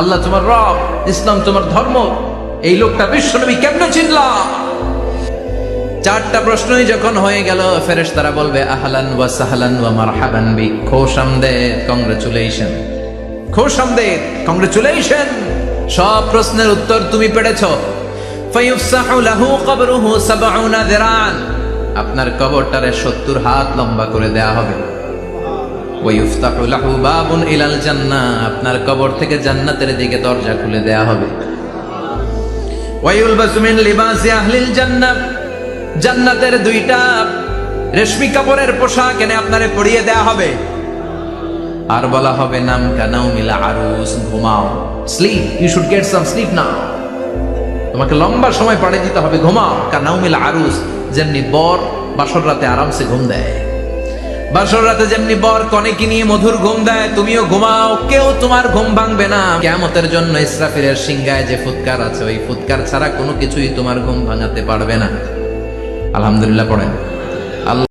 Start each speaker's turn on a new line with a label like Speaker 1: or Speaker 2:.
Speaker 1: আল্লাহ তোমার রব, ইসলাম তোমার ধর্ম, এই লোকটা বিশ্বনবী কেমনে চিনলা? চারটা প্রশ্নই যখন হয়ে গেল, ফেরেশতারা বলবে আহলান ওয়া সাহলান ওয়া মারহাবান বিক, খোশামদেদ, কংগ্রেচুলেশন, খোশামদেদ, কংগ্রেচুলেশন, সব প্রশ্নের উত্তর তুমি পেরেছো। ফায়ুফসাহু লাহু কবরুহু ৭০ যিরান, আপনার কবরটারে ৭০ হাত লম্বা করে দেয়া হবে। ওয়ায়ুফতাহু লাহু বাবুন ইলাল জান্নাহ, আপনার কবর থেকে জান্নাতের দিকে দরজা খুলে দেয়া হবে। ওয়ায়ুলবাসু মিন লিবাসি আহলিল জান্নাহ, জান্নাতের দুইটা রেশমি কাপড়ের পোশাক এনে আপনারে পরিয়ে দেয়া হবে। আর বলা হবে নাম কানাউমিল আরুস, ঘুমাও, sleep, you should get some sleep now, তোমাকে লম্বা সময় পাড়ে দিতে হবে, ঘুমাও। কানাউমিল আরুস, যেমনি বর বাসর রাতে আরামসে ঘুম দেয়, বাসর রাতে যেমনি বর কনেকে নিয়ে মধুর ঘুম দেয়, তুমিও ঘুমাও, কেউ তোমার ঘুম ভাঙবে না। কিয়ামতের জন্য ইসরাফিলের সিংহায় যে ফুৎকার আছে, ওই ফুৎকার ছাড়া কোনো কিছুই তোমার ঘুম ভাঙাতে পারবে না। আলহামদুলিল্লাহ পড়েন।